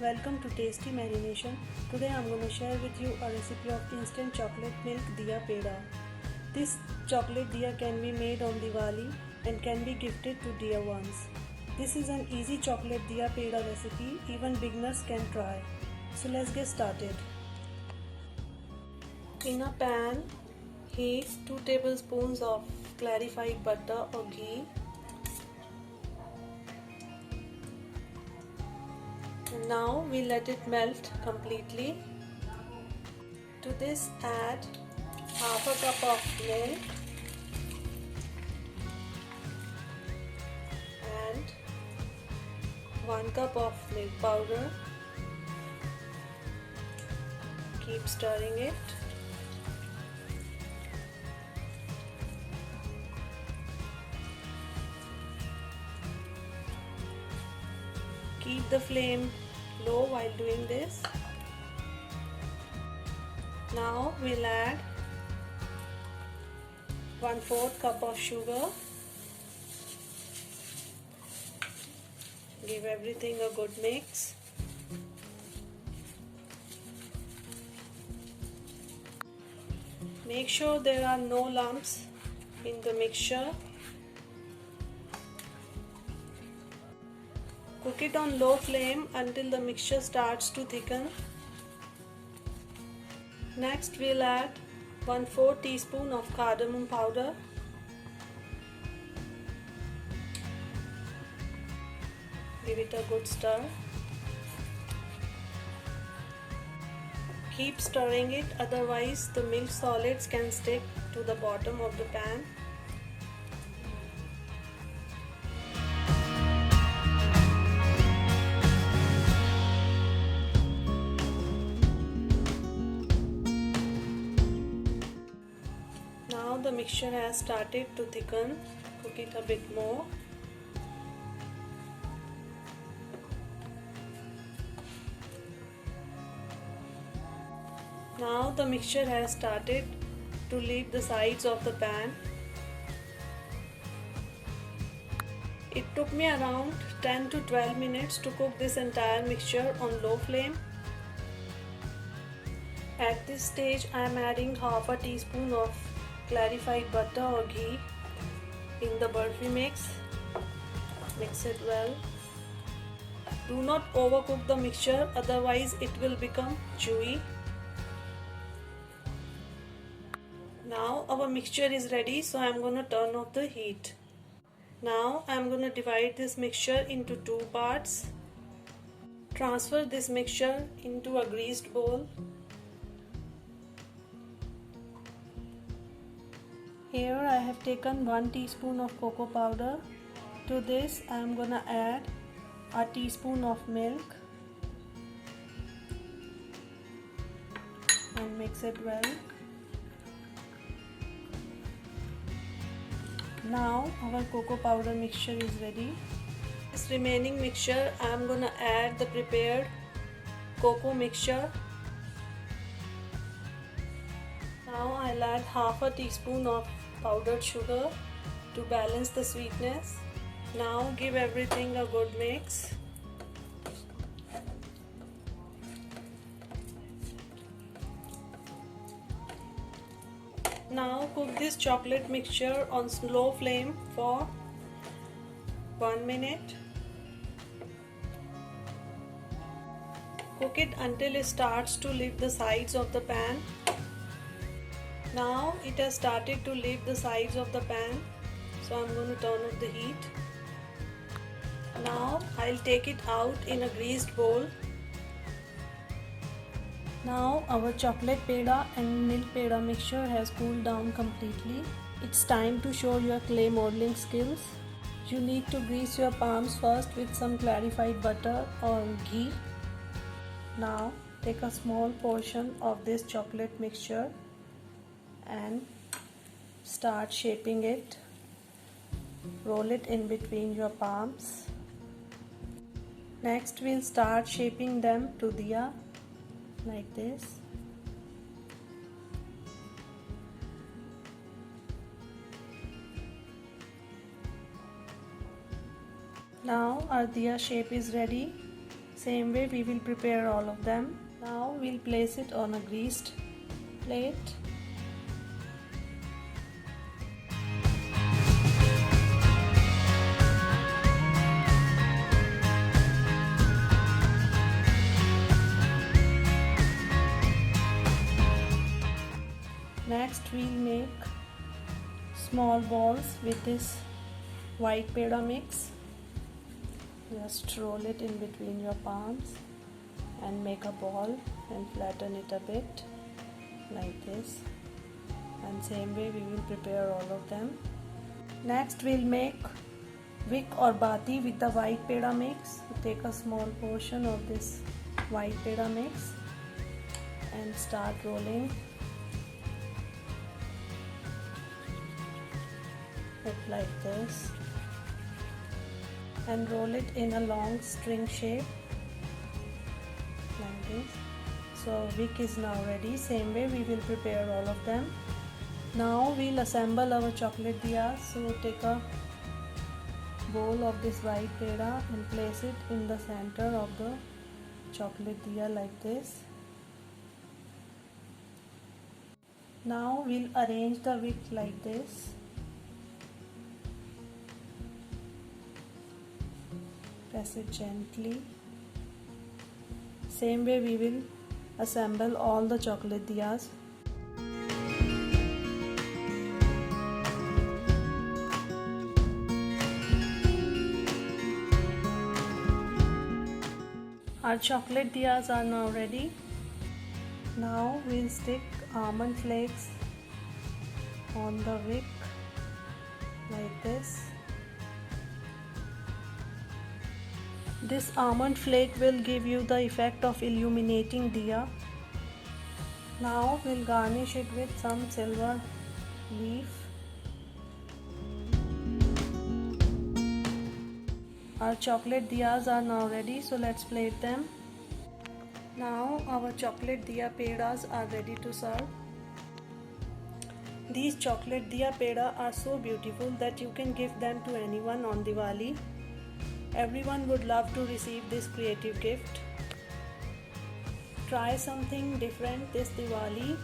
Welcome to Tasty Marination. Today I'm going to share with you a recipe of instant chocolate milk diya peda. This chocolate diya can be made on Diwali and can be gifted to dear ones. This is an easy chocolate diya peda recipe, even beginners can try. So let's get started. In a pan, heat 2 tablespoons of clarified butter or ghee. Now we let it melt completely. To this add half a cup of milk and 1 cup of milk powder. Keep stirring it. Keep the flame low while doing this. Now we'll add 1/4 cup of sugar. Give everything a good mix. Make sure there are no lumps in the mixture. Cook it on low flame until the mixture starts to thicken. Next we'll add 1/4 teaspoon of cardamom powder. Give it a good stir. Keep stirring it, otherwise the milk solids can stick to the bottom of the pan. Now the mixture has started to thicken. Cook it a bit more. Now the mixture has started to leave the sides of the pan. It took me around 10 to 12 minutes to cook this entire mixture on low flame. At this stage I am adding half a teaspoon of clarified butter or ghee in the burfi mix. Mix it well. Do not overcook the mixture, otherwise it will become chewy. Now our mixture is ready, so I am going to turn off the heat. Now I am going to divide this mixture into 2 parts. Transfer this mixture into a greased bowl. Here I have taken 1 teaspoon of cocoa powder. To this I am going to add a teaspoon of milk and mix it well. Now our cocoa powder mixture is ready. This remaining mixture I am going to add the prepared cocoa mixture. Now I'll add half a teaspoon of powdered sugar to balance the sweetness. Now give everything a good mix. Now cook this chocolate mixture on slow flame for 1 minute. Cook it until it starts to leave the sides of the pan. Now it has started to leave the sides of the pan, so I'm going to turn off the heat. Now I'll take it out in a greased bowl. Now our chocolate peda and milk peda mixture has cooled down completely. It's time to show your clay modeling skills. You need to grease your palms first with some clarified butter or ghee. Now take a small portion of this chocolate mixture and start shaping it. Roll it in between your palms. Next we'll start shaping them to diya like this. Now our diya shape is ready. Same way we will prepare all of them. Now we'll place it on a greased plate. Next we'll make small balls with this white peda mix. Just roll it in between your palms and make a ball and flatten it a bit like this, and same way we will prepare all of them. Next we'll make wick or bati with the white peda mix. So take a small portion of this white peda mix and start rolling it like this and roll it in a long string shape like this. So wick is now ready. Same way we will prepare all of them. Now we'll assemble our chocolate diyas. So take a bowl of this white peda and place it in the center of the chocolate diya like this. Now we'll arrange the wick like this. Press it gently. Same way we will assemble all the chocolate diyas. Our chocolate diyas are now ready. Now we'll stick almond flakes on the wick like this. This almond flake will give you the effect of illuminating diya. Now we'll garnish it with some silver leaf. Our chocolate diyas are now ready, so let's plate them. Now our chocolate diya pedas are ready to serve. These chocolate diya peda are so beautiful that you can give them to anyone on Diwali. Everyone would love to receive this creative gift. Try something different this Diwali.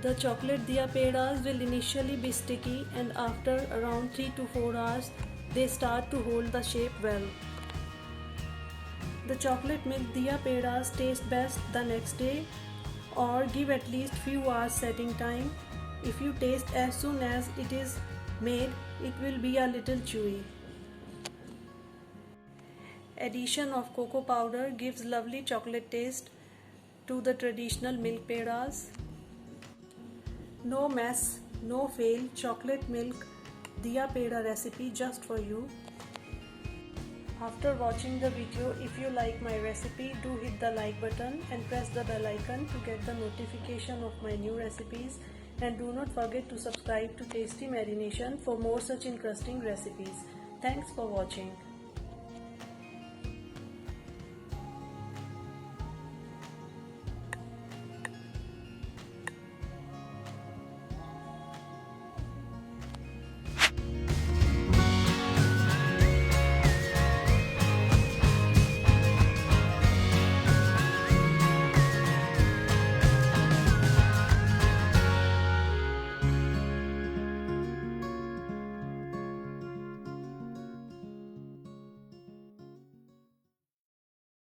The chocolate diya pedas will initially be sticky, and after around 3 to 4 hours they start to hold the shape well. The chocolate milk diya pedas taste best the next day, or give at least few hours setting time. If you taste as soon as it is made, it will be a little chewy. Addition of cocoa powder gives lovely chocolate taste to the traditional milk pedas. No mess, no fail chocolate milk diya peda recipe just for you. After watching the video, if you like my recipe, do hit the like button and press the bell icon to get the notification of my new recipes, and do not forget to subscribe to Tasty Marination for more such interesting recipes. Thanks for watching.